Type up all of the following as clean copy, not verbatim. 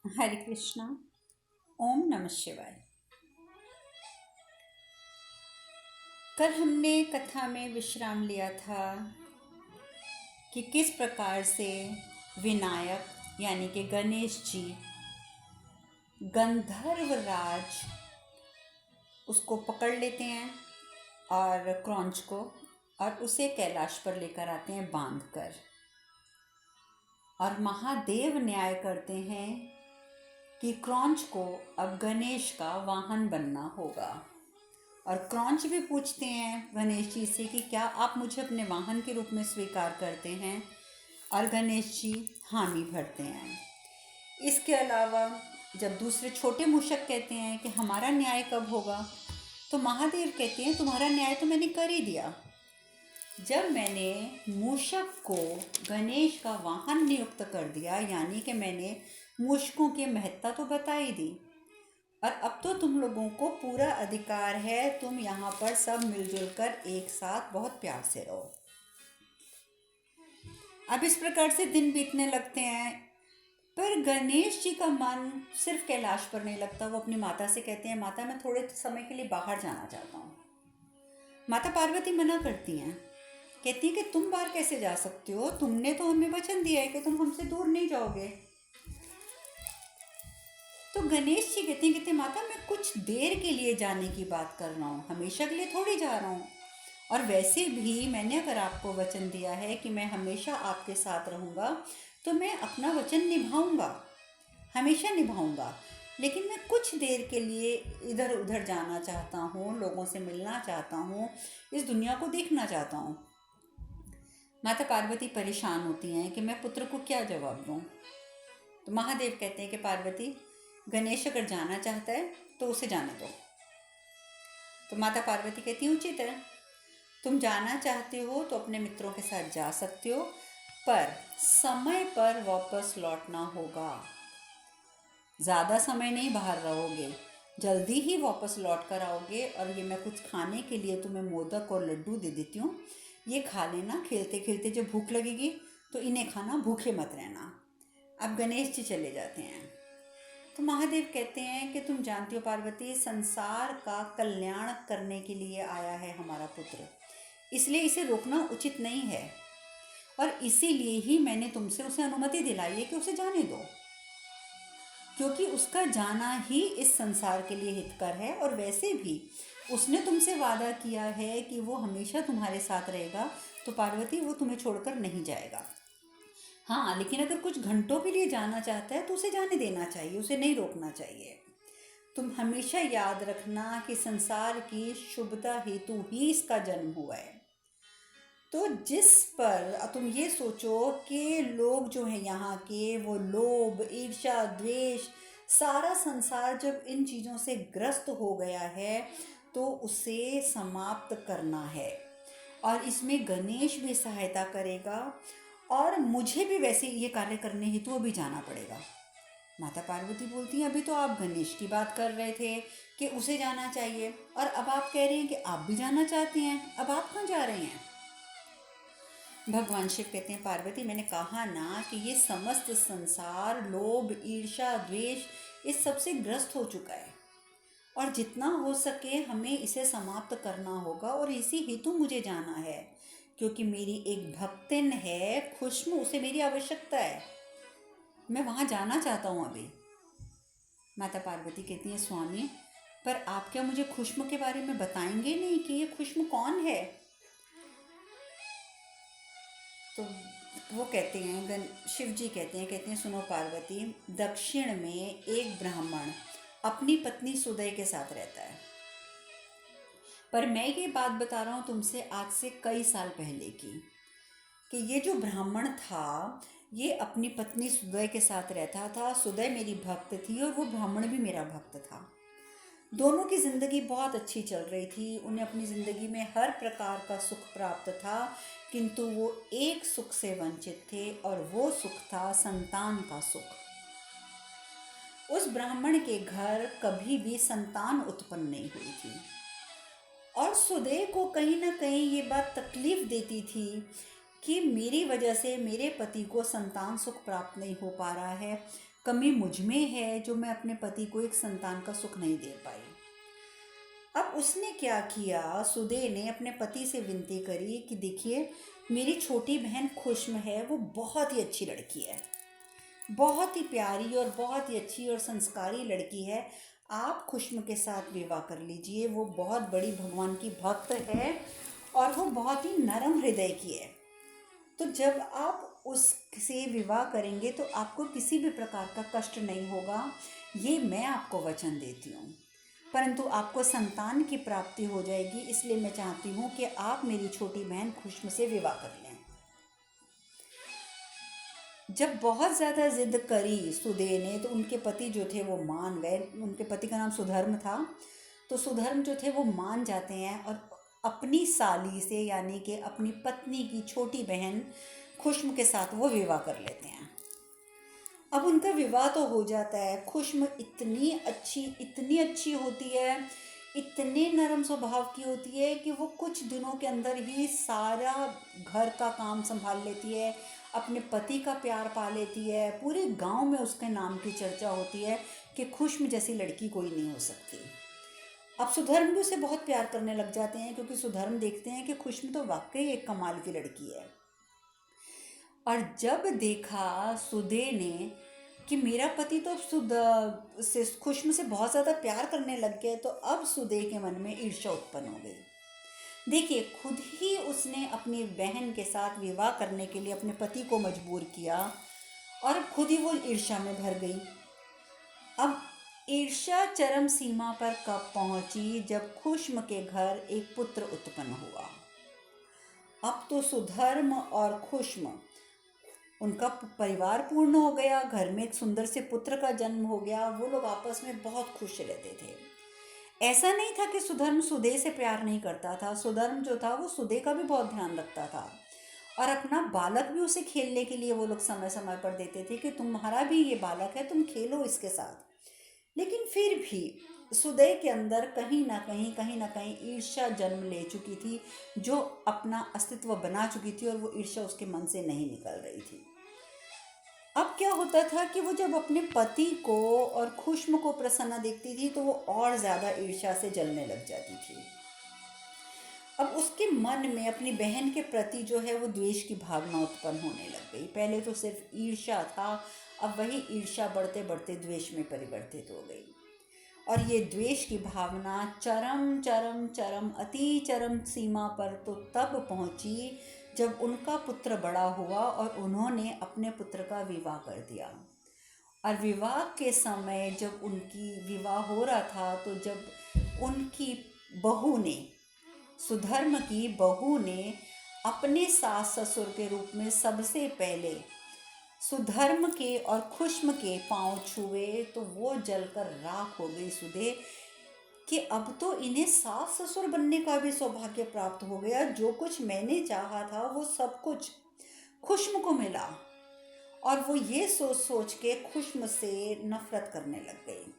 हरे कृष्णा। ओम नमः शिवाय। कल हमने कथा में विश्राम लिया था कि किस प्रकार से विनायक यानी कि गणेश जी गंधर्व राज उसको पकड़ लेते हैं और क्रौंच को, और उसे कैलाश पर लेकर आते हैं बांध कर। और महादेव न्याय करते हैं कि क्रौंच को अब गणेश का वाहन बनना होगा। और क्रौंच भी पूछते हैं गणेश जी से कि क्या आप मुझे अपने वाहन के रूप में स्वीकार करते हैं, और गणेश जी हामी भरते हैं। इसके अलावा जब दूसरे छोटे मूषक कहते हैं कि हमारा न्याय कब होगा, तो महादेव कहते हैं तुम्हारा न्याय तो मैंने कर ही दिया। जब मैंने मूषक को गणेश का वाहन नियुक्त कर दिया, यानी कि मैंने मूषकों की महत्ता तो बता ही दी, और अब तो तुम लोगों को पूरा अधिकार है, तुम यहाँ पर सब मिलजुल कर एक साथ बहुत प्यार से रहो। अब इस प्रकार से दिन बीतने लगते हैं, पर गणेश जी का मन सिर्फ कैलाश पर नहीं लगता। वो अपनी माता से कहते हैं, माता मैं थोड़े समय के लिए बाहर जाना चाहता हूँ। माता पार्वती मना करती हैं, कहती है कि तुम बाहर कैसे जा सकते हो, तुमने तो हमें वचन दिया है कि तुम हमसे दूर नहीं जाओगे। तो गणेश जी कहते हैं माता मैं कुछ देर के लिए जाने की बात कर रहा हूँ, हमेशा के लिए थोड़ी जा रहा हूँ। और वैसे भी मैंने अगर आपको वचन दिया है कि मैं हमेशा आपके साथ रहूँगा, तो मैं अपना वचन निभाऊँगा, हमेशा निभाऊँगा। लेकिन मैं कुछ देर के लिए इधर उधर जाना चाहता हूँ, लोगों से मिलना चाहता हूँ, इस दुनिया को देखना चाहता हूँ। माता पार्वती परेशान होती हैं कि मैं पुत्र को क्या जवाब दूँ। तो महादेव कहते हैं कि पार्वती, गणेश अगर जाना चाहता है तो उसे जाने दो। तो माता पार्वती कहती है उचित है, तुम जाना चाहते हो तो अपने मित्रों के साथ जा सकते हो, पर समय पर वापस लौटना होगा। ज़्यादा समय नहीं बाहर रहोगे, जल्दी ही वापस लौट कर आओगे। और ये मैं कुछ खाने के लिए तुम्हें मोदक और लड्डू दे देती हूँ, ये खा लेना। खेलते खेलते जब भूख लगेगी तो इन्हें खाना, भूखे मत रहना। अब गणेश जी चले जाते हैं। तो महादेव कहते हैं कि तुम जानती हो पार्वती, संसार का कल्याण करने के लिए आया है हमारा पुत्र, इसलिए इसे रोकना उचित नहीं है। और इसीलिए ही मैंने तुमसे उसे अनुमति दिलाई है कि उसे जाने दो, क्योंकि उसका जाना ही इस संसार के लिए हितकर है। और वैसे भी उसने तुमसे वादा किया है कि वो हमेशा तुम्हारे साथ रहेगा। तो पार्वती वो तुम्हें छोड़कर नहीं जाएगा। हाँ, लेकिन अगर कुछ घंटों के लिए जाना चाहता है तो उसे जाने देना चाहिए, उसे नहीं रोकना चाहिए। तुम हमेशा याद रखना कि संसार की शुभता हेतु ही इसका जन्म हुआ है। तो जिस पर तुम ये सोचो कि लोग जो हैं यहाँ के, वो लोभ, ईर्ष्या, द्वेष, सारा संसार जब इन चीज़ों से ग्रस्त हो गया है तो उसे समाप्त करना है। और इसमें गणेश भी सहायता करेगा, और मुझे भी वैसे ये कार्य करने हेतु अभी जाना पड़ेगा। माता पार्वती बोलती हैं, अभी तो आप गणेश की बात कर रहे थे कि उसे जाना चाहिए, और अब आप कह रहे हैं कि आप भी जाना चाहती हैं, अब आप कहाँ जा रहे हैं। भगवान शिव कहते हैं, पार्वती मैंने कहा ना कि ये समस्त संसार लोभ, ईर्ष्या, द्वेष इस सब से ग्रस्त हो चुका है, और जितना हो सके हमें इसे समाप्त करना होगा। और इसी हेतु मुझे जाना है, क्योंकि मेरी एक भक्तिन है खुशबू, उसे मेरी आवश्यकता है, मैं वहाँ जाना चाहता हूँ अभी। माता पार्वती कहती है, स्वामी पर आप क्या मुझे खुशबू के बारे में बताएंगे नहीं कि ये खुशबू कौन है। तो वो कहते हैं, शिव जी कहते हैं सुनो पार्वती, दक्षिण में एक ब्राह्मण अपनी पत्नी सुदय के साथ रहता है। पर मैं ये बात बता रहा हूँ तुमसे आज से कई साल पहले की, कि ये जो ब्राह्मण था ये अपनी पत्नी सुदय के साथ रहता था। सुदय मेरी भक्त थी और वो ब्राह्मण भी मेरा भक्त था। दोनों की ज़िंदगी बहुत अच्छी चल रही थी, उन्हें अपनी ज़िंदगी में हर प्रकार का सुख प्राप्त था, किंतु वो एक सुख से वंचित थे, और वो सुख था संतान का सुख। उस ब्राह्मण के घर कभी भी संतान उत्पन्न नहीं हुई थी, और सुदय को कहीं ना कहीं ये बात तकलीफ देती थी कि मेरी वजह से मेरे पति को संतान सुख प्राप्त नहीं हो पा रहा है। कमी मुझ में है जो मैं अपने पति को एक संतान का सुख नहीं दे पाई। अब उसने क्या किया, सुदे ने अपने पति से विनती करी कि देखिए, मेरी छोटी बहन खुशम है, वो बहुत ही अच्छी लड़की है, बहुत ही प्यारी और बहुत ही अच्छी और संस्कारी लड़की है। आप खुशम के साथ विवाह कर लीजिए, वो बहुत बड़ी भगवान की भक्त है और वो बहुत ही नरम हृदय की है। तो जब आप उससे विवाह करेंगे तो आपको किसी भी प्रकार का कष्ट नहीं होगा, ये मैं आपको वचन देती हूँ। परंतु आपको संतान की प्राप्ति हो जाएगी, इसलिए मैं चाहती हूँ कि आप मेरी छोटी बहन खुशम से विवाह कर लें। जब बहुत ज़्यादा जिद करी सुदे ने तो उनके पति जो थे वो मान गए। उनके पति का नाम सुधर्म था। तो सुधर्म जो थे वो मान जाते हैं और अपनी साली से, यानी कि अपनी पत्नी की छोटी बहन खुशम के साथ वो विवाह कर लेते हैं। अब उनका विवाह तो हो जाता है। खुशम इतनी अच्छी होती है, इतने नरम स्वभाव की होती है कि वो कुछ दिनों के अंदर ही सारा घर का काम संभाल लेती है, अपने पति का प्यार पा लेती है। पूरे गांव में उसके नाम की चर्चा होती है कि खुशम जैसी लड़की कोई नहीं हो सकती। अब सुधर्म भी उसे बहुत प्यार करने लग जाते हैं, क्योंकि सुधर्म देखते हैं कि खुशम तो वाकई एक कमाल की लड़की है। और जब देखा सुदे ने कि मेरा पति तो खुशम से बहुत ज़्यादा प्यार करने लग गया, तो अब सुदे के मन में ईर्ष्या उत्पन्न हो गई। देखिए, खुद ही उसने अपनी बहन के साथ विवाह करने के लिए अपने पति को मजबूर किया और खुद ही वो ईर्ष्या में भर गई। अब ईर्ष्या चरम सीमा पर कब पहुंची, जब खुशम के घर एक पुत्र उत्पन्न हुआ। अब तो सुधर्म और खुशम, उनका परिवार पूर्ण हो गया, घर में एक सुंदर से पुत्र का जन्म हो गया। वो लोग आपस में बहुत खुश रहते थे। ऐसा नहीं था कि सुधर्म सुदे से प्यार नहीं करता था। सुधर्म जो था वो सुदे का भी बहुत ध्यान रखता था और अपना बालक भी उसे खेलने के लिए वो लोग समय समय पर देते थे कि तुम्हारा भी ये बालक है, तुम खेलो इसके साथ। लेकिन फिर भी सुदय के अंदर कहीं ना कहीं ईर्ष्या जन्म ले चुकी थी, जो अपना अस्तित्व बना चुकी थी, और वो ईर्ष्या उसके मन से नहीं निकल रही थी। अब क्या होता था कि वो जब अपने पति को और खुशम को प्रसन्न देखती थी तो वो और ज़्यादा ईर्ष्या से जलने लग जाती थी। अब उसके मन में अपनी बहन के प्रति जो है वो द्वेष की भावना उत्पन्न होने लग गई। पहले तो सिर्फ ईर्ष्या था, अब वही ईर्ष्या बढ़ते बढ़ते द्वेष में परिवर्तित हो गई। और ये द्वेष की भावना चरम चरम चरम अति चरम सीमा पर तो तब पहुंची जब उनका पुत्र बड़ा हुआ और उन्होंने अपने पुत्र का विवाह कर दिया। और विवाह के समय जब उनकी विवाह हो रहा था, तो जब उनकी बहू ने, सुधर्म की बहू ने अपने सास ससुर के रूप में सबसे पहले सुधर्म के और खुशम के पांव छुए, तो वो जलकर राख हो गई सुदे कि अब तो इन्हें सास ससुर बनने का भी सौभाग्य प्राप्त हो गया। जो कुछ मैंने चाहा था वो सब कुछ खुशम को मिला। और वो ये सोच सोच के खुशम से नफरत करने लग गई।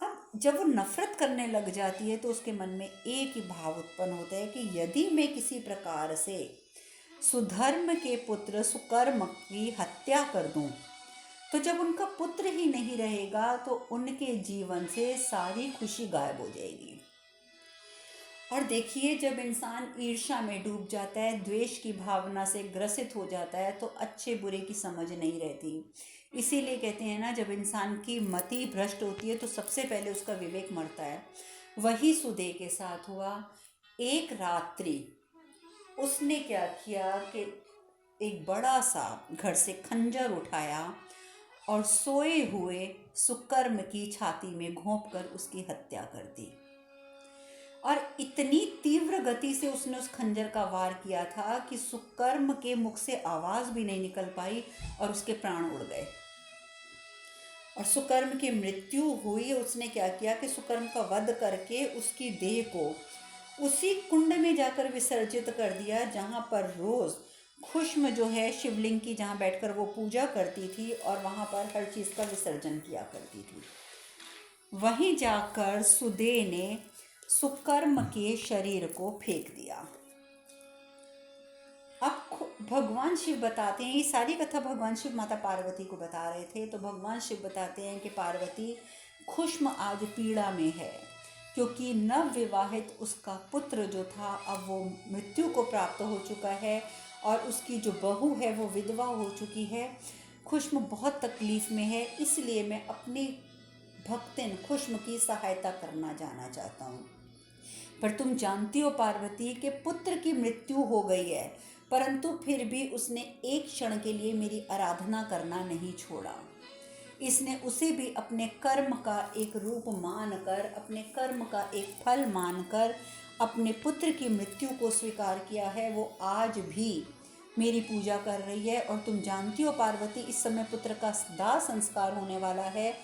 अब जब वो नफरत करने लग जाती है तो उसके मन में एक ही भाव उत्पन्न होता है कि यदि मैं किसी प्रकार से सुधर्म के पुत्र सुकर्म की हत्या कर दूं, तो जब उनका पुत्र ही नहीं रहेगा तो उनके जीवन से सारी खुशी गायब हो जाएगी। और देखिए, जब इंसान ईर्ष्या में डूब जाता है, द्वेष की भावना से ग्रसित हो जाता है, तो अच्छे बुरे की समझ नहीं रहती। इसीलिए कहते हैं ना, जब इंसान की मति भ्रष्ट होती है तो सबसे पहले उसका विवेक मरता है। वही सुदे के साथ हुआ। एक रात्रि उसने क्या किया कि एक बड़ा सा घर से खंजर उठाया और सोए हुए सुकर्म की छाती में घोंप कर उसकी हत्या कर दी। और इतनी तीव्र गति से उसने उस खंजर का वार किया था कि सुकर्म के मुख से आवाज भी नहीं निकल पाई और उसके प्राण उड़ गए और सुकर्म की मृत्यु हुई। उसने क्या किया कि सुकर्म का वध करके उसकी देह को उसी कुंड में जाकर विसर्जित कर दिया, जहाँ पर रोज खुशम जो है शिवलिंग की, जहाँ बैठकर वो पूजा करती थी और वहाँ पर हर चीज़ का विसर्जन किया करती थी। वहीं जाकर सुदे ने सुकर्म के शरीर को फेंक दिया। भगवान शिव बताते हैं, ये सारी कथा भगवान शिव माता पार्वती को बता रहे थे। तो भगवान शिव बताते हैं कि पार्वती, खुश्म आज पीड़ा में है, क्योंकि नव विवाहित उसका पुत्र जो था अब वो मृत्यु को प्राप्त हो चुका है, और उसकी जो बहू है वो विधवा हो चुकी है। खुश्म बहुत तकलीफ़ में है, इसलिए मैं अपनी भक्तिन खुश्म की सहायता करना जाना चाहता हूँ। पर तुम जानती हो पार्वती कि पुत्र की मृत्यु हो गई है, परंतु फिर भी उसने एक क्षण के लिए मेरी आराधना करना नहीं छोड़ा। इसने उसे भी अपने कर्म का एक रूप मानकर, अपने कर्म का एक फल मानकर अपने पुत्र की मृत्यु को स्वीकार किया है। वो आज भी मेरी पूजा कर रही है। और तुम जानती हो पार्वती, इस समय पुत्र का दाह संस्कार होने वाला है,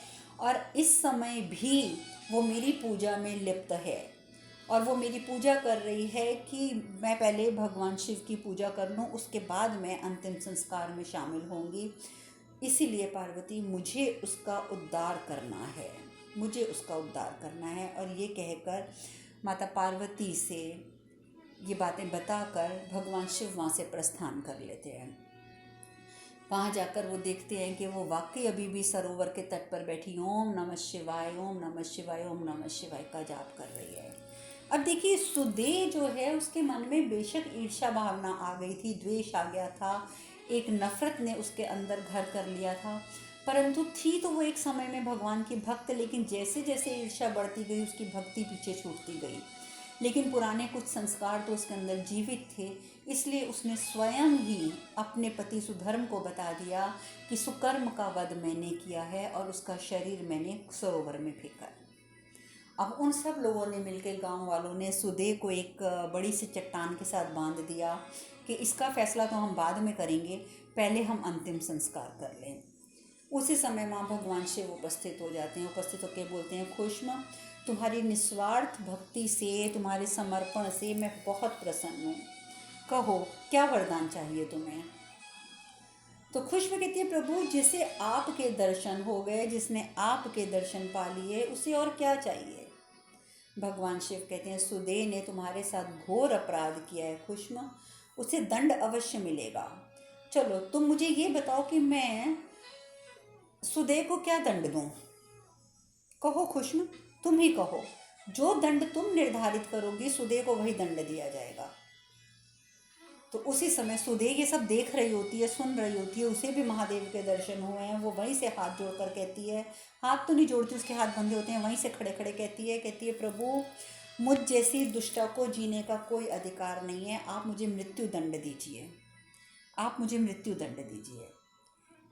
और इस समय भी वो मेरी पूजा में लिप्त है। और वो मेरी पूजा कर रही है कि मैं पहले भगवान शिव की पूजा कर लूँ, उसके बाद मैं अंतिम संस्कार में शामिल होंगी। इसीलिए पार्वती, मुझे उसका उद्धार करना है, मुझे उसका उद्धार करना है। और ये कहकर माता पार्वती से ये बातें बताकर भगवान शिव वहाँ से प्रस्थान कर लेते हैं। वहाँ जाकर वो देखते हैं कि वो वाकई अभी भी सरोवर के तट पर बैठी ओम नमः शिवाय, ओम नमः शिवाय, ओम नमः शिवाय का जाप कर रही है। अब देखिए, सुदे जो है उसके मन में बेशक ईर्ष्या भावना आ गई थी, द्वेष आ गया था, एक नफरत ने उसके अंदर घर कर लिया था। परंतु थी तो वो एक समय में भगवान की भक्त, लेकिन जैसे जैसे ईर्ष्या बढ़ती गई उसकी भक्ति पीछे छूटती गई। लेकिन पुराने कुछ संस्कार तो उसके अंदर जीवित थे, इसलिए उसने स्वयं ही अपने पति सुधर्म को बता दिया कि सुकर्म का वध मैंने किया है और उसका शरीर मैंने सरोवर में फेंका। अब उन सब लोगों ने मिलकर, गांव वालों ने सुदे को एक बड़ी सी चट्टान के साथ बांध दिया कि इसका फैसला तो हम बाद में करेंगे, पहले हम अंतिम संस्कार कर लें। उसी समय माँ भगवान शिव उपस्थित हो जाते हैं। उपस्थित होकर बोलते हैं, खुश्म, तुम्हारी निस्वार्थ भक्ति से, तुम्हारे समर्पण से मैं बहुत प्रसन्न हूँ। कहो क्या वरदान चाहिए तुम्हें। तो खुश्म कहती है, प्रभु जिसे आपके दर्शन हो गए, जिसने आपके दर्शन पा लिए, उसे और क्या चाहिए। भगवान शिव कहते हैं, सुदे ने तुम्हारे साथ घोर अपराध किया है खुश्म, उसे दंड अवश्य मिलेगा। चलो तुम मुझे ये बताओ कि मैं सुदे को क्या दंड दूं। कहो खुश्म, तुम ही कहो, जो दंड तुम निर्धारित करोगी सुदे को वही दंड दिया जाएगा। तो उसी समय सुदे ये सब देख रही होती है, सुन रही होती है, उसे भी महादेव के दर्शन हुए हैं। वो वहीं से हाथ जोड़कर कहती है, हाथ तो नहीं जोड़ती, उसके हाथ बंधे होते हैं, वहीं से खड़े खड़े कहती है, प्रभु मुझ जैसी दुष्टा को जीने का कोई अधिकार नहीं है, आप मुझे मृत्यु दंड दीजिए, आप मुझे मृत्यु दंड दीजिए।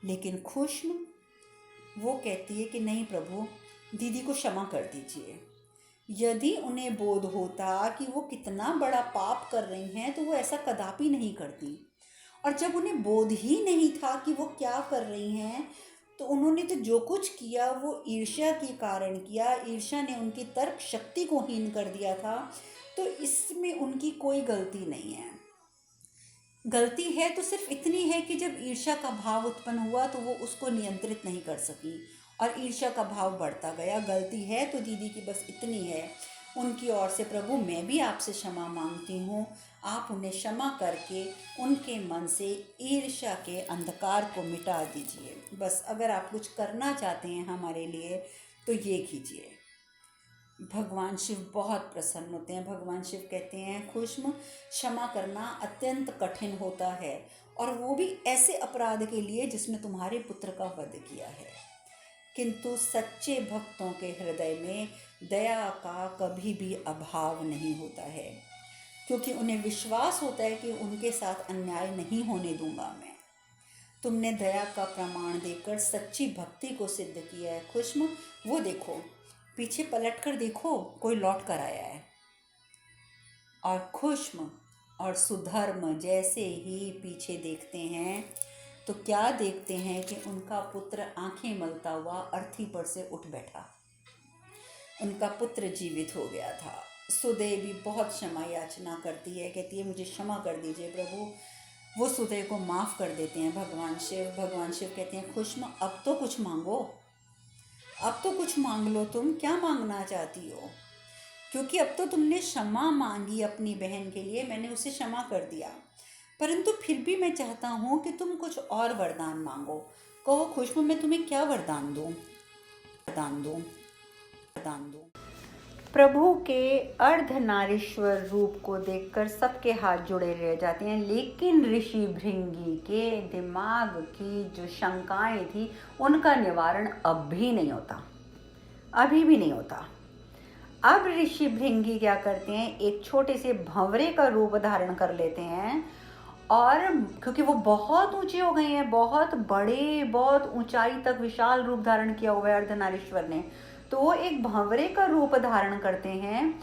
लेकिन खुश्म वो कहती है कि नहीं प्रभु, दीदी को क्षमा कर दीजिए। यदि उन्हें बोध होता कि वो कितना बड़ा पाप कर रही हैं तो वो ऐसा कदापि नहीं करती। और जब उन्हें बोध ही नहीं था कि वो क्या कर रही हैं, तो उन्होंने तो जो कुछ किया वो ईर्ष्या के कारण किया। ईर्ष्या ने उनकी तर्क शक्ति को हीन कर दिया था। तो इसमें उनकी कोई गलती नहीं है। गलती है तो सिर्फ इतनी है कि जब ईर्ष्या का भाव उत्पन्न हुआ तो वो उसको नियंत्रित नहीं कर सकी और ईर्ष्या का भाव बढ़ता गया। गलती है तो दीदी की बस इतनी है। उनकी ओर से प्रभु मैं भी आपसे क्षमा मांगती हूँ, आप उन्हें क्षमा करके उनके मन से ईर्ष्या के अंधकार को मिटा दीजिए। बस अगर आप कुछ करना चाहते हैं हमारे लिए तो ये कीजिए। भगवान शिव बहुत प्रसन्न होते हैं। भगवान शिव कहते हैं, खुश्म, क्षमा करना अत्यंत कठिन होता है, और वो भी ऐसे अपराध के लिए जिसने तुम्हारे पुत्र का वध किया है। किंतु सच्चे भक्तों के हृदय में दया का कभी भी अभाव नहीं होता है, क्योंकि उन्हें विश्वास होता है कि उनके साथ अन्याय नहीं होने दूंगा मैं। तुमने दया का प्रमाण देकर सच्ची भक्ति को सिद्ध किया है खुश्म। वो देखो, पीछे पलट कर देखो, कोई लौट कर आया है। और खुश्म और सुधर्म जैसे ही पीछे देखते हैं तो क्या देखते हैं कि उनका पुत्र आंखें मलता हुआ अर्थी पर से उठ बैठा। उनका पुत्र जीवित हो गया था। सुदे भी बहुत क्षमा याचना करती है, कहती है मुझे क्षमा कर दीजिए प्रभु। वो सुदे को माफ़ कर देते हैं भगवान शिव। भगवान शिव कहते हैं, खुश्म, अब तो कुछ मांगो, अब तो कुछ मांग लो, तुम क्या मांगना चाहती हो। क्योंकि अब तो तुमने क्षमा मांगी अपनी बहन के लिए, मैंने उसे क्षमा कर दिया। परंतु फिर भी मैं चाहता हूँ कि तुम कुछ और वरदान मांगो। कहो खुशबू, मैं तुम्हें क्या वरदान दूँ? वरदान दूँ, वरदान दूँ। प्रभु के अर्धनारीश्वर रूप को देखकर सबके हाथ जुड़े रह जाते हैं, लेकिन ऋषि भृंगी के दिमाग की जो शंकाएं थी उनका निवारण अब भी नहीं होता, अभी भी नहीं होता। अब ऋषि भृंगी क्या करते हैं, एक छोटे से भंवरे का रूप धारण कर लेते हैं, और क्योंकि वो बहुत ऊंचे हो गए हैं, बहुत बड़े, बहुत ऊंचाई तक विशाल रूप धारण किया हुआ है अर्धनारीश्वर ने, तो वो एक भंवरे का रूप धारण करते हैं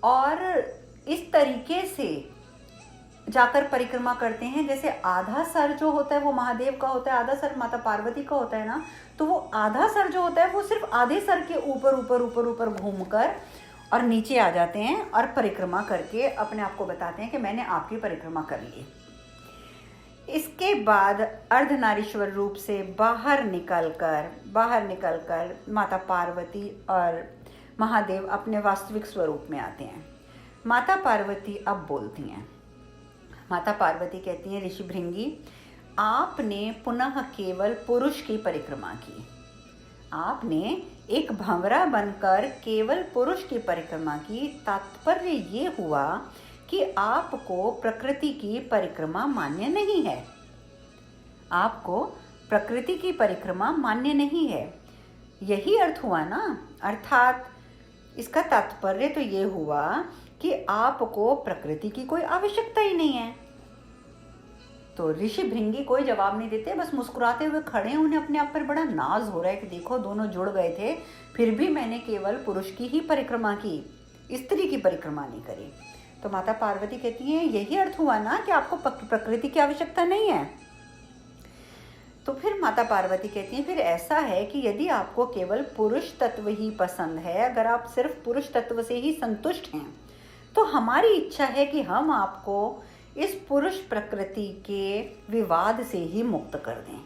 और इस तरीके से जाकर परिक्रमा करते हैं जैसे आधा सर जो होता है वो महादेव का होता है, आधा सर माता पार्वती का होता है ना, तो वो आधा सर जो होता है वो सिर्फ आधे सर के ऊपर ऊपर ऊपर ऊपर घूमकर और नीचे आ जाते हैं और परिक्रमा करके अपने आप को बताते हैं कि मैंने आपकी परिक्रमा कर ली। इसके बाद अर्धनारीश्वर रूप से बाहर निकलकर माता पार्वती और महादेव अपने वास्तविक स्वरूप में आते हैं। माता पार्वती अब बोलती हैं। माता पार्वती कहती हैं, ऋषि भृंगी, आपने पुनः केवल पुरुष की परिक्रमा की। आपने एक भंवरा बनकर केवल पुरुष की परिक्रमा की। तात्पर्य ये हुआ कि आपको प्रकृति की परिक्रमा मान्य नहीं है। आपको प्रकृति की परिक्रमा मान्य नहीं है, यही अर्थ हुआ ना। अर्थात इसका तात्पर्य तो ये हुआ कि आपको प्रकृति की कोई आवश्यकता ही नहीं है। तो ऋषि भृंगी कोई जवाब नहीं देते, बस मुस्कुराते हुए खड़े हैं। उन्हें अपने आप पर बड़ा नाज हो रहा है कि देखो दोनों जुड़ गए थे, फिर भी मैंने केवल पुरुष की ही परिक्रमा की, स्त्री की परिक्रमा नहीं करी। तो माता पार्वती कहती हैं, यही अर्थ हुआ ना कि आपको प्रकृति की आवश्यकता नहीं है। तो फिर माता पार्वती कहती हैं, फिर ऐसा है कि यदि आपको केवल पुरुष तत्व ही पसंद है, अगर आप सिर्फ पुरुष तत्व से ही संतुष्ट हैं, तो हमारी इच्छा है कि हम आपको इस पुरुष प्रकृति के विवाद से ही मुक्त कर दें।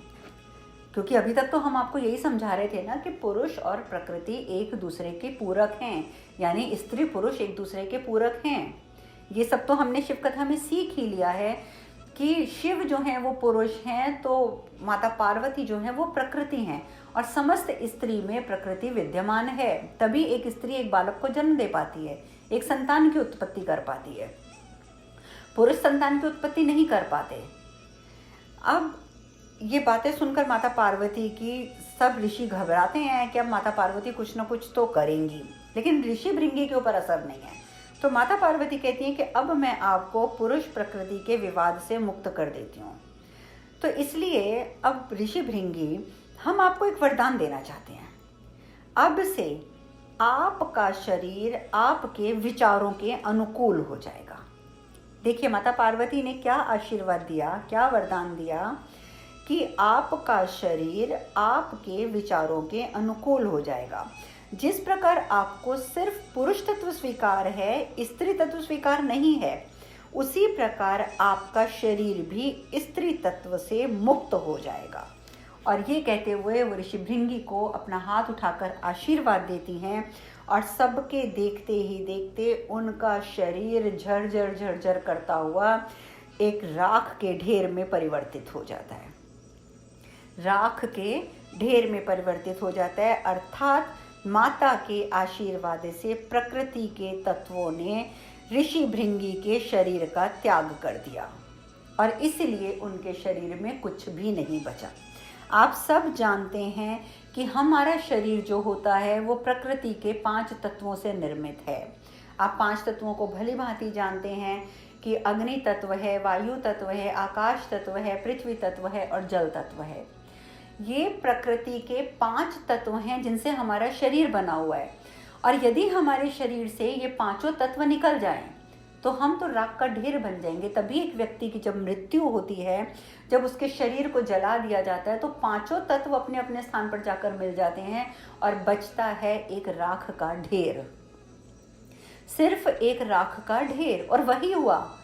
क्योंकि अभी तक तो हम आपको यही समझा रहे थे ना कि पुरुष और प्रकृति एक दूसरे के पूरक हैं, यानी स्त्री पुरुष एक दूसरे के पूरक हैं। ये सब तो हमने शिव कथा में सीख ही लिया है कि शिव जो हैं वो पुरुष हैं, तो माता पार्वती जो हैं वो प्रकृति हैं, और समस्त स्त्री में प्रकृति विद्यमान है। तभी एक स्त्री एक बालक को जन्म दे पाती है, एक संतान की उत्पत्ति कर पाती है। पुरुष संतान की उत्पत्ति नहीं कर पाते। अब ये बातें सुनकर माता पार्वती की सब ऋषि घबराते हैं कि अब माता पार्वती कुछ ना कुछ तो करेंगी, लेकिन ऋषि भृंगी के ऊपर असर नहीं है। तो माता पार्वती कहती हैं कि अब मैं आपको पुरुष प्रकृति के विवाद से मुक्त कर देती हूँ। तो इसलिए अब ऋषि भृंगी, हम आपको एक वरदान देना चाहते हैं। अब से आपका शरीर आपके विचारों के अनुकूल हो जाएगा। देखिए माता पार्वती ने क्या आशीर्वाद दिया, क्या वरदान दिया कि आपका शरीर आपके विचारों के अनुकूल हो जाएगा। जिस प्रकार आपको सिर्फ पुरुष तत्व स्वीकार है, स्त्री तत्व स्वीकार नहीं है, उसी प्रकार आपका शरीर भी स्त्री तत्व से मुक्त हो जाएगा। और ये कहते हुए वो ऋषि भृंगी को अपना हाथ उठाकर आशीर्वाद देती हैं, और सबके देखते ही देखते उनका शरीर झरझर झरझर करता हुआ एक राख के ढेर में परिवर्तित हो जाता है। राख के ढेर में परिवर्तित हो जाता है, अर्थात माता के आशीर्वाद से प्रकृति के तत्वों ने ऋषि भृंगी के शरीर का त्याग कर दिया, और इसलिए उनके शरीर में कुछ भी नहीं बचा। आप सब जानते हैं कि हमारा शरीर जो होता है वो प्रकृति के 5 तत्वों से निर्मित है। आप 5 तत्वों को भली भांति जानते हैं कि अग्नि तत्व है, वायु तत्व है, आकाश तत्व है, पृथ्वी तत्व है और जल तत्व है। ये प्रकृति के 5 तत्व हैं जिनसे हमारा शरीर बना हुआ है। और यदि हमारे शरीर से ये 5 तत्व निकल जाएं, तो हम तो राख का ढेर बन जाएंगे। तभी एक व्यक्ति की जब मृत्यु होती है, जब उसके शरीर को जला दिया जाता है, तो 5 तत्व अपने अपने स्थान पर जाकर मिल जाते हैं और बचता है एक राख का ढेर, सिर्फ एक राख का ढेर। और वही हुआ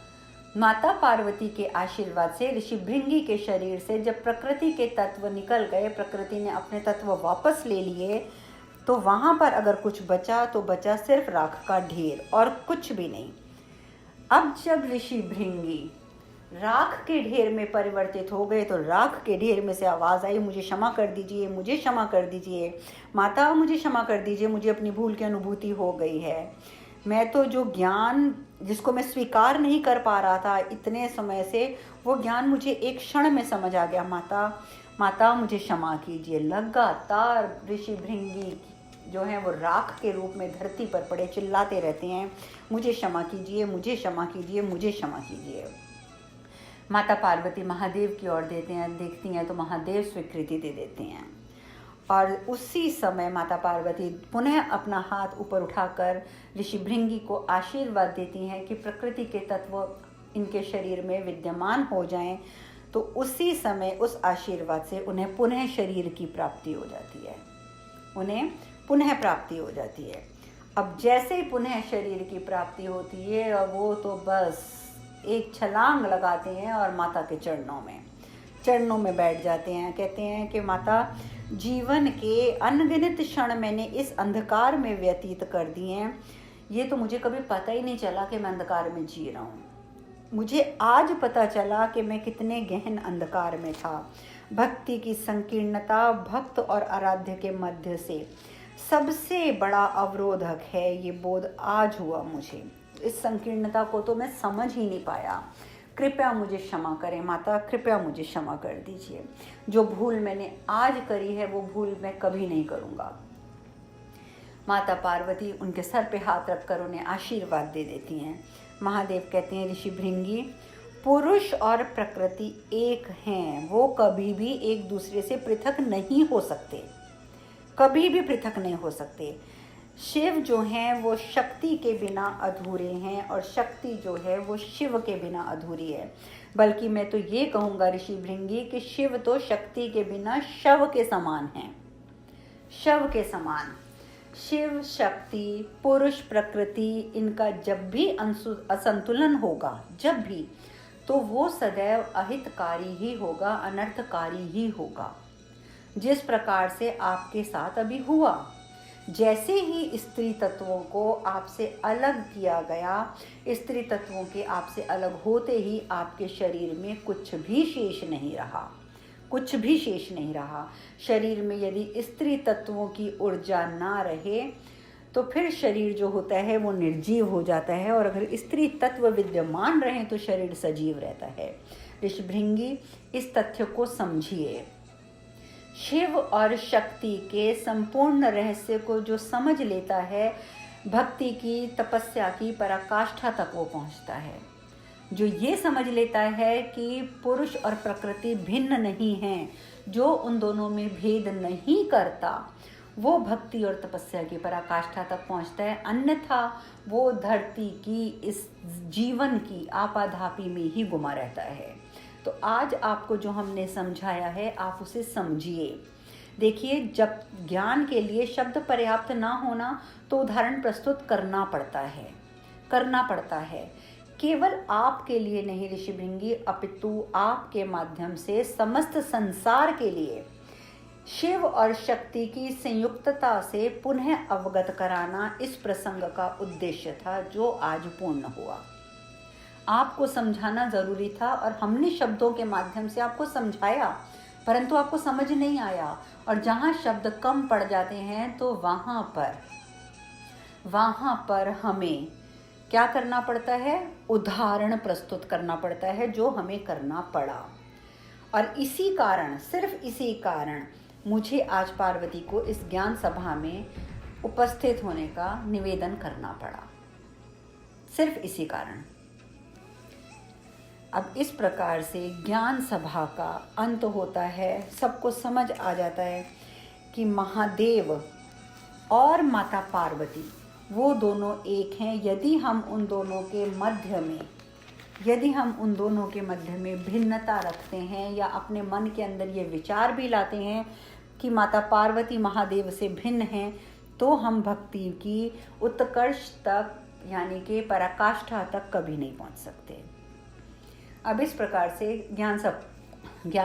माता पार्वती के आशीर्वाद से ऋषि भृंगी के शरीर से जब प्रकृति के तत्व निकल गए, प्रकृति ने अपने तत्व वापस ले लिए, तो वहां पर अगर कुछ बचा तो बचा सिर्फ राख का ढेर और कुछ भी नहीं। अब जब ऋषि भृंगी राख के ढेर में परिवर्तित हो गए। तो राख के ढेर में से आवाज़ आई, मुझे क्षमा कर दीजिए, मुझे क्षमा कर दीजिए माता, मुझे क्षमा कर दीजिए, मुझे अपनी भूल की अनुभूति हो गई है। मैं तो जो ज्ञान जिसको मैं स्वीकार नहीं कर पा रहा था इतने समय से, वो ज्ञान मुझे एक क्षण में समझ आ गया। माता माता मुझे क्षमा कीजिए। लगातार ऋषि भृंगी जो हैं वो राख के रूप में धरती पर पड़े चिल्लाते रहते हैं, मुझे क्षमा कीजिए, मुझे क्षमा कीजिए, मुझे क्षमा कीजिए। माता पार्वती महादेव की ओर देखती हैं तो महादेव स्वीकृति दे देते हैं। और उसी समय माता पार्वती पुनः अपना हाथ ऊपर उठाकर ऋषि भृंगी को आशीर्वाद देती हैं कि प्रकृति के तत्व इनके शरीर में विद्यमान हो जाएं। तो उसी समय उस आशीर्वाद से उन्हें पुनः शरीर की प्राप्ति हो जाती है, उन्हें पुनः प्राप्ति हो जाती है। अब जैसे ही पुनः शरीर की प्राप्ति होती है और वो तो बस एक छलांग लगाते हैं और माता के चरणों में बैठ जाते हैं। कहते हैं कि माता, जीवन के अनगिनत क्षण मैंने इस अंधकार में व्यतीत कर दिए हैं, ये तो मुझे कभी पता ही नहीं चला कि मैं अंधकार में जी रहा हूँ। मुझे आज पता चला कि मैं कितने गहन अंधकार में था। भक्ति की संकीर्णता भक्त और आराध्य के मध्य से सबसे बड़ा अवरोधक है, ये बोध आज हुआ मुझे। इस संकीर्णता को तो मैं समझ ही नहीं पाया। कृपया मुझे क्षमा करें माता, कृपया मुझे क्षमा कर दीजिए। जो भूल मैंने आज करी है वो भूल मैं कभी नहीं करूँगा। माता पार्वती उनके सर पे हाथ रखकर उन्हें आशीर्वाद दे देती हैं। महादेव कहते हैं, ऋषि भृंगी, पुरुष और प्रकृति एक हैं, वो कभी भी एक दूसरे से पृथक नहीं हो सकते, कभी भी पृथक नहीं हो सकते। शिव जो हैं वो शक्ति के बिना अधूरे हैं और शक्ति जो है वो शिव के बिना अधूरी है। बल्कि मैं तो ये कहूँगा ऋषि भृंगी कि शिव तो शक्ति के बिना शव के समान हैं, शव के समान। शिव शक्ति पुरुष प्रकृति इनका जब भी असंतुलन होगा, जब भी, तो वो सदैव अहितकारी ही होगा, अनर्थकारी ही होगा। जिस प्रकार से आपके साथ अभी हुआ, जैसे ही स्त्री तत्वों को आपसे अलग किया गया, स्त्री तत्वों के आपसे अलग होते ही आपके शरीर में कुछ भी शेष नहीं रहा, कुछ भी शेष नहीं रहा। शरीर में यदि स्त्री तत्वों की ऊर्जा ना रहे तो फिर शरीर जो होता है वो निर्जीव हो जाता है, और अगर स्त्री तत्व विद्यमान रहे तो शरीर सजीव रहता है। ऋषि भृंगी, इस तथ्य को समझिए। शिव और शक्ति के संपूर्ण रहस्य को जो समझ लेता है, भक्ति की तपस्या की पराकाष्ठा तक वो पहुंचता है। जो ये समझ लेता है कि पुरुष और प्रकृति भिन्न नहीं हैं, जो उन दोनों में भेद नहीं करता, वो भक्ति और तपस्या की पराकाष्ठा तक पहुंचता है। अन्यथा वो धरती की इस जीवन की आपाधापी में ही गुमा रहता है। तो आज आपको जो हमने समझाया है आप उसे समझिए। देखिए, जब ज्ञान के लिए शब्द पर्याप्त ना होना तो उदाहरण प्रस्तुत करना पड़ता है। केवल आपके लिए नहीं ऋषि भृंगी, अपितु आपके माध्यम से समस्त संसार के लिए शिव और शक्ति की संयुक्तता से पुनः अवगत कराना इस प्रसंग का उद्देश्य था, जो आज पूर्ण हुआ। आपको समझाना जरूरी था और हमने शब्दों के माध्यम से आपको समझाया, परंतु आपको समझ नहीं आया। और जहाँ शब्द कम पड़ जाते हैं तो वहाँ पर हमें क्या करना पड़ता है? उदाहरण प्रस्तुत करना पड़ता है, जो हमें करना पड़ा। और इसी कारण, सिर्फ इसी कारण मुझे आज पार्वती को इस ज्ञान सभा में उपस्थित होने का निवेदन करना पड़ा, सिर्फ इसी कारण। अब इस प्रकार से ज्ञान सभा का अंत होता है। सबको समझ आ जाता है कि महादेव और माता पार्वती वो दोनों एक हैं। यदि हम उन दोनों के मध्य में भिन्नता रखते हैं या अपने मन के अंदर ये विचार भी लाते हैं कि माता पार्वती महादेव से भिन्न हैं, तो हम भक्ति की उत्कर्ष तक, यानी कि पराकाष्ठा तक कभी नहीं पहुंच सकते। अब इस प्रकार से ज्ञान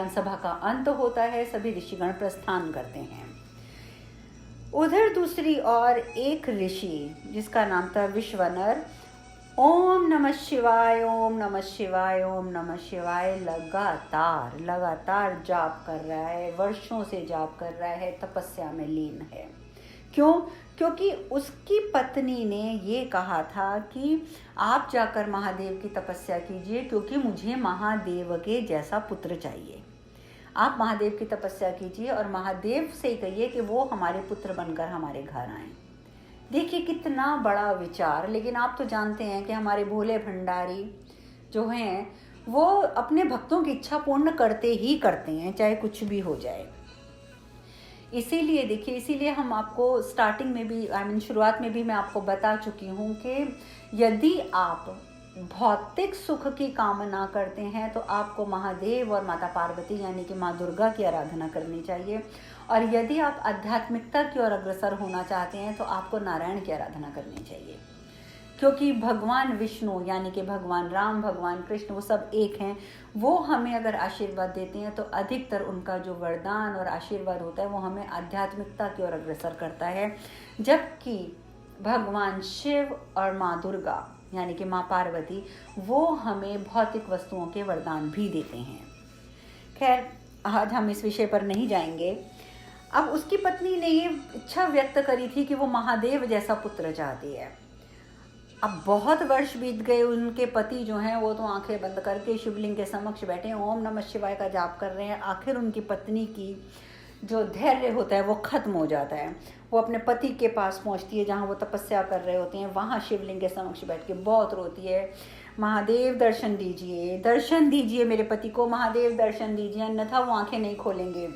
सभा का अंत होता है। सभी ऋषिगण प्रस्थान करते हैं। उधर दूसरी ओर एक ऋषि जिसका नाम था विश्वनर, ओम नमः शिवाय, ओम नमः शिवाय, ओम नमः शिवाय लगातार लगातार जाप कर रहा है, वर्षों से जाप कर रहा है, तपस्या में लीन है। क्यों? क्योंकि उसकी पत्नी ने ये कहा था कि आप जाकर महादेव की तपस्या कीजिए, क्योंकि मुझे महादेव के जैसा पुत्र चाहिए। आप महादेव की तपस्या कीजिए और महादेव से कहिए कि वो हमारे पुत्र बनकर हमारे घर आएं। देखिए कितना बड़ा विचार। लेकिन आप तो जानते हैं कि हमारे भोले भंडारी जो हैं वो अपने भक्तों की इच्छा पूर्ण करते ही करते हैं, चाहे कुछ भी हो जाए। इसीलिए देखिए, इसीलिए हम आपको स्टार्टिंग में भी शुरुआत में भी मैं आपको बता चुकी हूँ कि यदि आप भौतिक सुख की कामना करते हैं तो आपको महादेव और माता पार्वती यानी कि माँ दुर्गा की आराधना करनी चाहिए, और यदि आप आध्यात्मिकता की ओर अग्रसर होना चाहते हैं तो आपको नारायण की आराधना करनी चाहिए। क्योंकि भगवान विष्णु यानी कि भगवान राम, भगवान कृष्ण, वो सब एक हैं। वो हमें अगर आशीर्वाद देते हैं तो अधिकतर उनका जो वरदान और आशीर्वाद होता है वो हमें आध्यात्मिकता की ओर अग्रसर करता है, जबकि भगवान शिव और माँ दुर्गा यानी कि माँ पार्वती वो हमें भौतिक वस्तुओं के वरदान भी देते हैं। खैर, आज हम इस विषय पर नहीं जाएंगे। अब उसकी पत्नी ने ये इच्छा व्यक्त करी थी कि वो महादेव जैसा पुत्र चाहती है। अब बहुत वर्ष बीत गए, उनके पति जो हैं वो तो आंखें बंद करके शिवलिंग के समक्ष बैठे ओम नमः शिवाय का जाप कर रहे हैं। आखिर उनकी पत्नी की जो धैर्य होता है वो ख़त्म हो जाता है। वो अपने पति के पास पहुंचती है जहाँ वो तपस्या कर रहे होते हैं, वहाँ शिवलिंग के समक्ष बैठ के बहुत रोती है, महादेव दर्शन दीजिए, दर्शन दीजिए मेरे पति को, महादेव दर्शन दीजिए, अन्यथा वो आंखें नहीं खोलेंगे,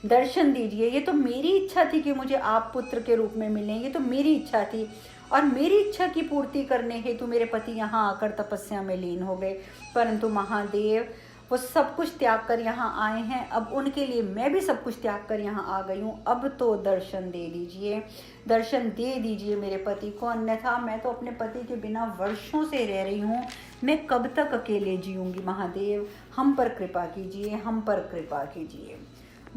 दर्शन दीजिए। ये तो मेरी इच्छा थी कि मुझे आप पुत्र के रूप में मिलें, ये तो मेरी इच्छा थी, और मेरी इच्छा की पूर्ति करने हेतु मेरे पति यहाँ आकर तपस्या में लीन हो गए। परंतु महादेव वो सब कुछ त्याग कर यहाँ आए हैं, अब उनके लिए मैं भी सब कुछ त्याग कर यहाँ आ गई हूँ। अब तो दर्शन दे दीजिए, दर्शन दे दीजिए मेरे पति को, अन्यथा मैं तो अपने पति के बिना वर्षों से रह रही हूँ, मैं कब तक अकेले जीऊँगी। महादेव हम पर कृपा कीजिए, हम पर कृपा कीजिए।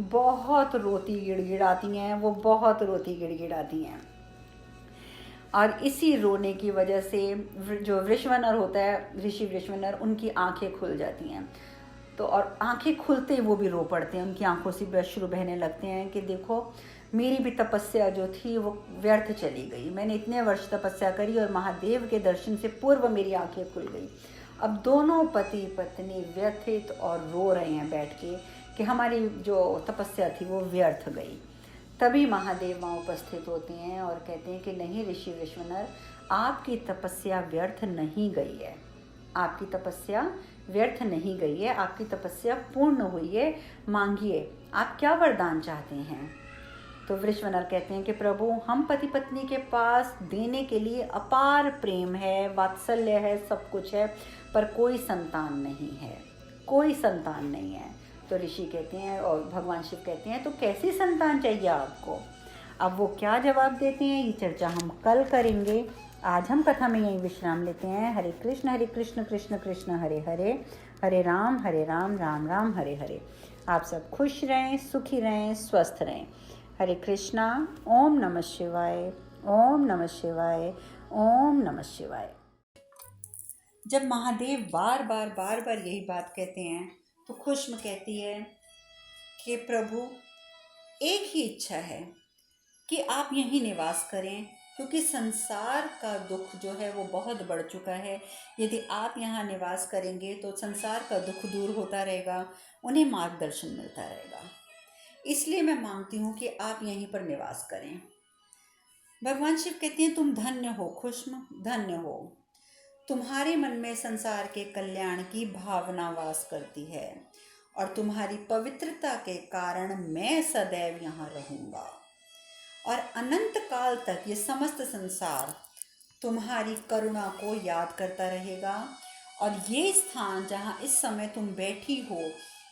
बहुत रोती गिड़गिड़ाती हैं वो, बहुत रोती गिड़गिड़ाती हैं। और इसी रोने की वजह से जो वृषवनर होता है, ऋषि वृषवनर, उनकी आंखें खुल जाती हैं। तो और आंखें खुलते ही वो भी रो पड़ते हैं, उनकी आंखों से अश्रु बहने लगते हैं कि देखो मेरी भी तपस्या जो थी वो व्यर्थ चली गई, मैंने इतने वर्ष तपस्या करी और महादेव के दर्शन से पूर्व मेरी आंखें खुल गई। अब दोनों पति पत्नी व्यथित और रो रहे हैं बैठ के कि हमारी जो तपस्या थी वो व्यर्थ गई। तभी महादेव वहाँ उपस्थित होते हैं और कहते हैं कि नहीं ऋषि विश्वनर, आपकी तपस्या व्यर्थ नहीं गई है, आपकी तपस्या व्यर्थ नहीं गई है, आपकी तपस्या पूर्ण हुई है, मांगिए आप क्या वरदान चाहते हैं। तो वृषवनर कहते हैं कि प्रभु हम पति पत्नी के पास देने के लिए अपार प्रेम है, वात्सल्य है, सब कुछ है, पर कोई संतान नहीं है, कोई संतान नहीं है। तो ऋषि कहते हैं और भगवान शिव कहते हैं तो कैसी संतान चाहिए आपको। अब वो क्या जवाब देते हैं ये चर्चा हम कल करेंगे। आज हम कथा में यही विश्राम लेते हैं। हरे कृष्ण कृष्ण कृष्ण हरे हरे, हरे राम राम राम हरे हरे। आप सब खुश रहें, सुखी रहें, स्वस्थ रहें। हरे कृष्णा। ओम नमः शिवाय, ओम नमः शिवाय, ओम नमः शिवाय। जब महादेव बार बार यही बात कहते हैं तो खुश्म कहती है कि प्रभु एक ही इच्छा है कि आप यहीं निवास करें, क्योंकि संसार का दुख जो है वो बहुत बढ़ चुका है। यदि आप यहाँ निवास करेंगे तो संसार का दुख दूर होता रहेगा, उन्हें मार्गदर्शन मिलता रहेगा। इसलिए मैं मांगती हूँ कि आप यहीं पर निवास करें। भगवान शिव कहते हैं तुम धन्य हो खुश्म, धन्य हो, तुम्हारे मन में संसार के कल्याण की भावना वास करती है और तुम्हारी पवित्रता के कारण मैं सदैव यहाँ रहूँगा और अनंत काल तक ये समस्त संसार तुम्हारी करुणा को याद करता रहेगा। और ये स्थान जहाँ इस समय तुम बैठी हो,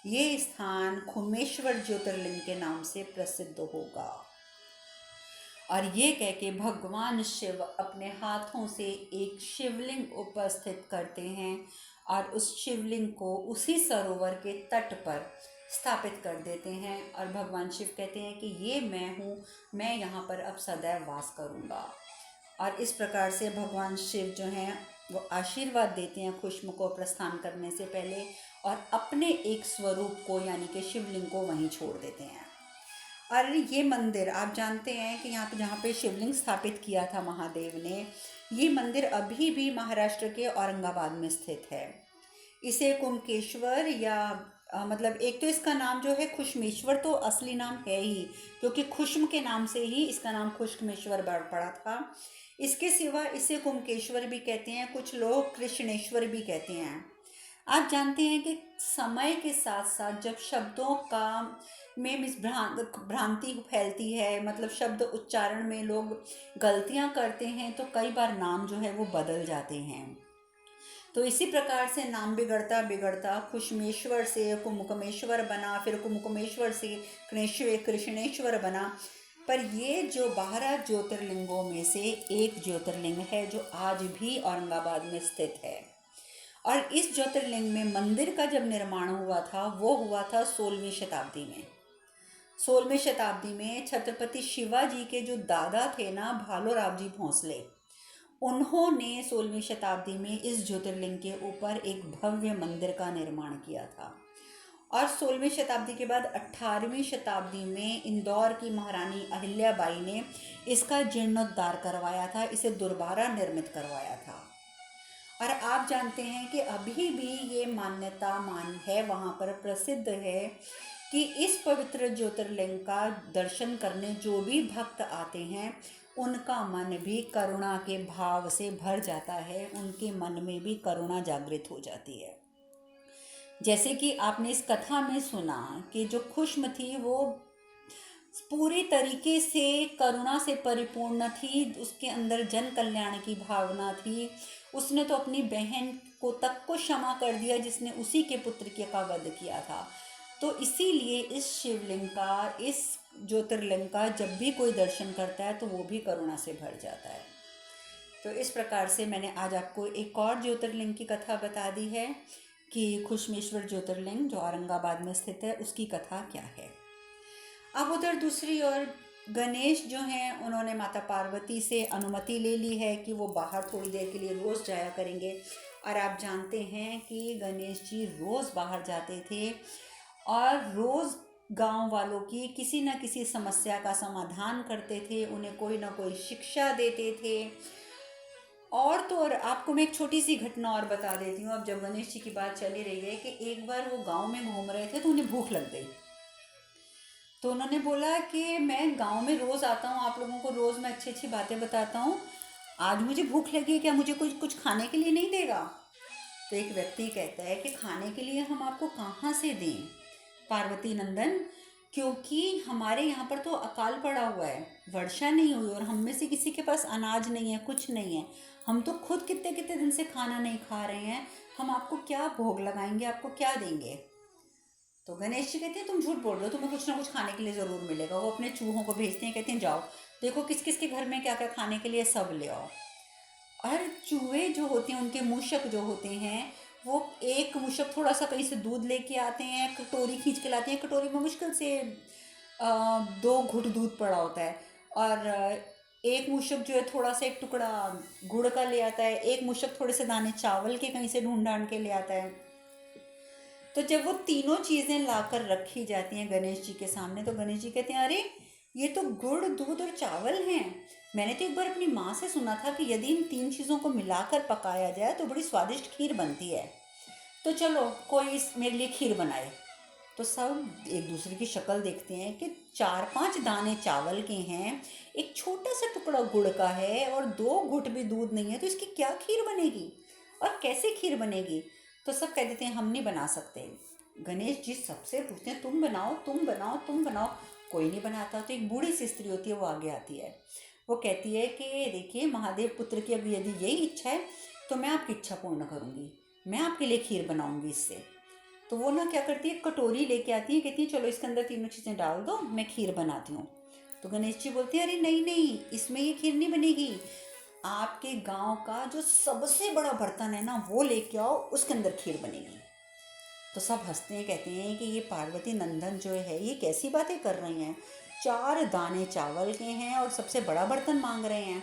ये स्थान खुमेश्वर ज्योतिर्लिंग के नाम से प्रसिद्ध होगा। और ये कह के भगवान शिव अपने हाथों से एक शिवलिंग उपस्थित करते हैं और उस शिवलिंग को उसी सरोवर के तट पर स्थापित कर देते हैं। और भगवान शिव कहते हैं कि ये मैं हूँ, मैं यहाँ पर अब सदैव वास करूँगा। और इस प्रकार से भगवान शिव जो हैं वो आशीर्वाद देते हैं खुश्म को प्रस्थान करने से पहले, और अपने एक स्वरूप को यानी कि शिवलिंग को वहीं छोड़ देते हैं। और ये मंदिर आप जानते हैं कि यहाँ पे जहाँ पे शिवलिंग स्थापित किया था महादेव ने, ये मंदिर अभी भी महाराष्ट्र के औरंगाबाद में स्थित है। इसे कुमकेश्वर या मतलब एक तो इसका नाम जो है खुशमेश्वर तो असली नाम है ही, क्योंकि खुश्म के नाम से ही इसका नाम खुशमेश्वर पड़ा था। इसके सिवा इसे कुमकेश्वर भी कहते हैं, कुछ लोग कृष्णेश्वर भी कहते हैं। आप जानते हैं कि समय के साथ साथ जब शब्दों का में भ्रांति फैलती है, मतलब शब्द उच्चारण में लोग गलतियां करते हैं, तो कई बार नाम जो है वो बदल जाते हैं। तो इसी प्रकार से नाम बिगड़ता बिगड़ता खुशमेश्वर से कुमकुमेश्वर बना, फिर कुमकुमेश्वर से कृष्णेश्वर बना। पर ये जो 12 ज्योतिर्लिंगों में से एक ज्योतिर्लिंग है जो आज भी औरंगाबाद में स्थित है। और इस ज्योतिर्लिंग में मंदिर का जब निर्माण हुआ था वो हुआ था 16वीं शताब्दी में। 16वीं शताब्दी में छत्रपति शिवाजी के जो दादा थे ना, भालोराव जी भोंसले, उन्होंने 16वीं शताब्दी में इस ज्योतिर्लिंग के ऊपर एक भव्य मंदिर का निर्माण किया था। और 16वीं शताब्दी के बाद 18वीं शताब्दी में इंदौर की महारानी अहिल्याबाई ने इसका जीर्णोद्धार करवाया था, इसे दोबारा निर्मित करवाया था। और आप जानते हैं कि अभी भी ये मान्यता है, वहाँ पर प्रसिद्ध है कि इस पवित्र ज्योतिर्लिंग का दर्शन करने जो भी भक्त आते हैं उनका मन भी करुणा के भाव से भर जाता है, उनके मन में भी करुणा जागृत हो जाती है। जैसे कि आपने इस कथा में सुना कि जो खुश्म थी वो पूरी तरीके से करुणा से परिपूर्ण थी, उसके अंदर जन कल्याण की भावना थी। उसने तो अपनी बहन को तक को क्षमा कर दिया जिसने उसी के पुत्र के का वध किया था। तो इसीलिए इस शिवलिंग का, इस ज्योतिर्लिंग का जब भी कोई दर्शन करता है तो वो भी करुणा से भर जाता है। तो इस प्रकार से मैंने आज आपको एक और ज्योतिर्लिंग की कथा बता दी है कि खुशमेश्वर ज्योतिर्लिंग जो औरंगाबाद में स्थित है उसकी कथा क्या है। अब उधर दूसरी ओर गणेश जो हैं उन्होंने माता पार्वती से अनुमति ले ली है कि वो बाहर थोड़ी देर के लिए रोज़ जाया करेंगे। और आप जानते हैं कि गणेश जी रोज़ बाहर जाते थे और रोज़ गांव वालों की किसी न किसी समस्या का समाधान करते थे, उन्हें कोई ना कोई शिक्षा देते थे। और तो और आपको मैं एक छोटी सी घटना और बता देती हूँ। अब जब गणेश जी की बात चली रही है कि एक बार वो गांव में घूम रहे थे तो उन्हें भूख लग गई। तो उन्होंने बोला कि मैं गांव में रोज़ आता हूँ, आप लोगों को रोज़ मैं अच्छी अच्छी बातें बताता हूँ, आज मुझे भूख लगी है, क्या मुझे कुछ खाने के लिए नहीं देगा? तो एक व्यक्ति कहता है कि खाने के लिए हम आपको कहाँ से दें पार्वती नंदन, क्योंकि हमारे यहाँ पर तो अकाल पड़ा हुआ है, वर्षा नहीं हुई और हम में से किसी के पास अनाज नहीं है, कुछ नहीं है, हम तो खुद कितने कितने दिन से खाना नहीं खा रहे हैं, हम आपको क्या भोग लगाएंगे, आपको क्या देंगे? तो गणेश जी कहते हैं तुम झूठ बोल रहे हो, तुम्हें कुछ ना कुछ खाने के लिए ज़रूर मिलेगा। वो अपने चूहों को भेजते हैं, कहते हैं जाओ देखो किस किस के घर में क्या क्या खाने के लिए, सब ले आओ। और चूहे जो होते हैं, उनके मूषक जो होते हैं, वो एक मूषक थोड़ा सा कहीं से दूध लेके आते हैं, कटोरी खींच के लाते हैं, कटोरी में मुश्किल से 2 घुट दूध पड़ा होता है। और एक मूषक जो है थोड़ा सा एक टुकड़ा गुड़ का ले आता है, एक मूषक थोड़े से दाने चावल के कहीं से ढूंढ ढांड के ले आता है। तो जब वो तीनों चीज़ें लाकर रखी जाती हैं गणेश जी के सामने, तो गणेश जी कहते हैं अरे ये तो गुड़, दूध और चावल हैं। मैंने तो एक बार अपनी माँ से सुना था कि यदि इन 3 चीज़ों को मिलाकर पकाया जाए तो बड़ी स्वादिष्ट खीर बनती है। तो चलो कोई मेरे लिए खीर बनाए। तो सब एक दूसरे की शक्ल देखते हैं कि 4-5 दाने चावल के हैं, एक छोटा सा टुकड़ा गुड़ का है और 2 घुट भी दूध नहीं है, तो इसकी क्या खीर बनेगी और कैसे खीर बनेगी? तो सब कह देते हैं हम नहीं बना सकते। गणेश जी सबसे पूछते हैं तुम बनाओ तुम बनाओ तुम बनाओ, कोई नहीं बनाता। तो एक बूढ़ी सी स्त्री होती है, वो आगे आती है, वो कहती है कि देखिए महादेव पुत्र की अभी यदि यही इच्छा है तो मैं आपकी इच्छा पूर्ण करूँगी, मैं आपके लिए खीर बनाऊँगी इससे। तो वो ना क्या करती है, कटोरी लेके आती है, कहती है चलो इसके अंदर तीनों चीज़ें डाल दो, मैं खीर बनाती हूँ। तो गणेश जी बोलते हैं अरे नहीं नहीं, इसमें ये खीर नहीं बनेगी, आपके गांव का जो सबसे बड़ा बर्तन है ना वो लेके आओ, उसके अंदर खीर बनेगी। तो सब हंसते हैं, कहते हैं कि ये पार्वती नंदन जो है ये कैसी बातें कर रही हैं, 4 दाने चावल के हैं और सबसे बड़ा बर्तन मांग रहे हैं।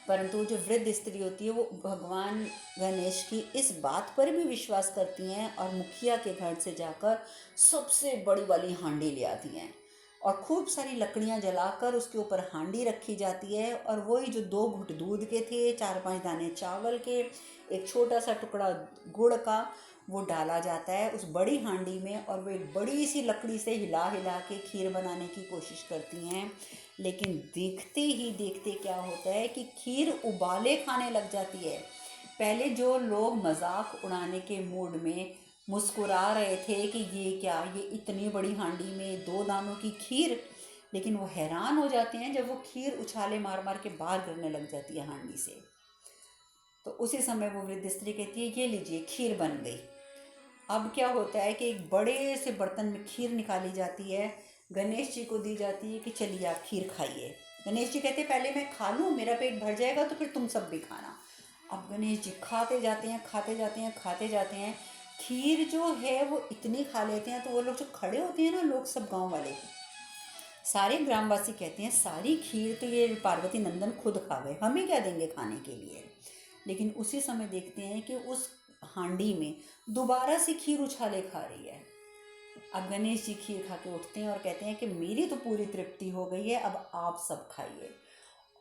परंतु जो वृद्ध स्त्री होती है वो भगवान गणेश की इस बात पर भी विश्वास करती हैं और मुखिया के घर से जाकर सबसे बड़ी वाली हांडी ले आती हैं और खूब सारी लकड़ियां जलाकर उसके ऊपर हांडी रखी जाती है और वही जो 2 घुट दूध के थे, 4-5 दाने चावल के, एक छोटा सा टुकड़ा गुड़ का, वो डाला जाता है उस बड़ी हांडी में और वो एक बड़ी सी लकड़ी से हिला हिला के खीर बनाने की कोशिश करती हैं। लेकिन देखते ही देखते क्या होता है कि खीर उबाले खाने लग जाती है। पहले जो लोग मजाक उड़ाने के मूड में मुस्कुरा रहे थे कि ये क्या, ये इतनी बड़ी हांडी में 2 दानों की खीर, लेकिन वो हैरान हो जाते हैं जब वो खीर उछाले मार मार के बाहर गिरने लग जाती है हांडी से। तो उसी समय वो वृद्ध स्त्री कहती है, ये लीजिए खीर बन गई। अब क्या होता है कि एक बड़े से बर्तन में खीर निकाली जाती है, गणेश जी को दी जाती है कि चलिए आप खीर खाइए। गणेश जी कहते हैं पहले मैं खा लूँ, मेरा पेट भर जाएगा तो फिर तुम सब भी खाना। अब गणेश जी खाते जाते हैं, खाते जाते हैं, खाते जाते हैं। खीर जो है वो इतनी खा लेते हैं तो वो लोग जो खड़े होते हैं ना, लोग सब गांव वाले, सारे ग्रामवासी कहते हैं सारी खीर तो ये पार्वती नंदन खुद खा गए, हमें क्या देंगे खाने के लिए। लेकिन उसी समय देखते हैं कि उस हांडी में दोबारा से खीर उछाले खा रही है। अब गणेश जी खीर खा के उठते हैं और कहते हैं कि मेरी तो पूरी तृप्ति हो गई है, अब आप सब खाइए।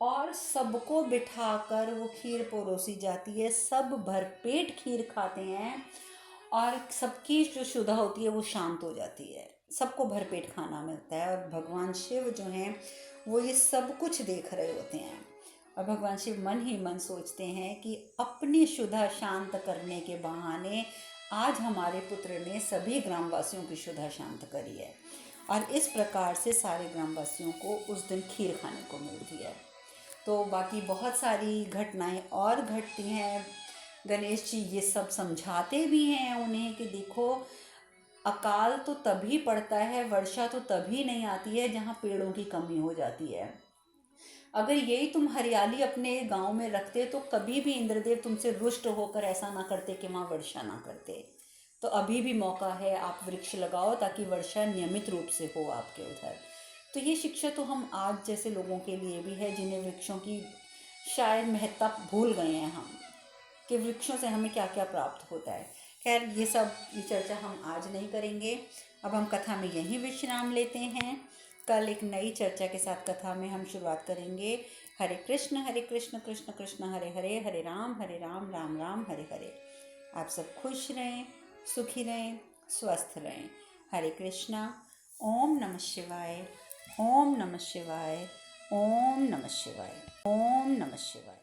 और सबको बिठाकर वो खीर परोसी जाती है, सब भरपेट खीर खाते हैं और सबकी जो शुद्धा होती है वो शांत हो जाती है, सबको भरपेट खाना मिलता है। और भगवान शिव जो हैं वो ये सब कुछ देख रहे होते हैं और भगवान शिव मन ही मन सोचते हैं कि अपनी शुद्धा शांत करने के बहाने आज हमारे पुत्र ने सभी ग्रामवासियों की शुद्धा शांत करी है। और इस प्रकार से सारे ग्रामवासियों को उस दिन खीर खाने को मिलती है। तो बाकी बहुत सारी घटनाएं और घटती हैं। गणेश जी ये सब समझाते भी हैं उन्हें कि देखो, अकाल तो तभी पड़ता है, वर्षा तो तभी नहीं आती है जहाँ पेड़ों की कमी हो जाती है। अगर यही तुम हरियाली अपने गांव में रखते तो कभी भी इंद्रदेव तुमसे रुष्ट होकर ऐसा ना करते कि वहाँ वर्षा ना करते। तो अभी भी मौका है, आप वृक्ष लगाओ ताकि वर्षा नियमित रूप से हो आपके उधर। तो ये शिक्षा तो हम आज जैसे लोगों के लिए भी है जिन्हें वृक्षों की शायद महत्ता भूल गए हैं हम, कि वृक्षों से हमें क्या क्या प्राप्त होता है। खैर ये चर्चा हम आज नहीं करेंगे। अब हम कथा में यहीं विश्राम लेते हैं। कल एक नई चर्चा के साथ कथा में हम शुरुआत करेंगे। हरे कृष्ण कृष्ण कृष्ण हरे हरे, हरे राम राम राम हरे हरे। आप सब खुश रहें, सुखी रहें, स्वस्थ रहें। हरे कृष्णा। ओम नमः शिवाय, ओम नमः शिवाय, ओम नमः शिवाय, ओम नमः शिवाय।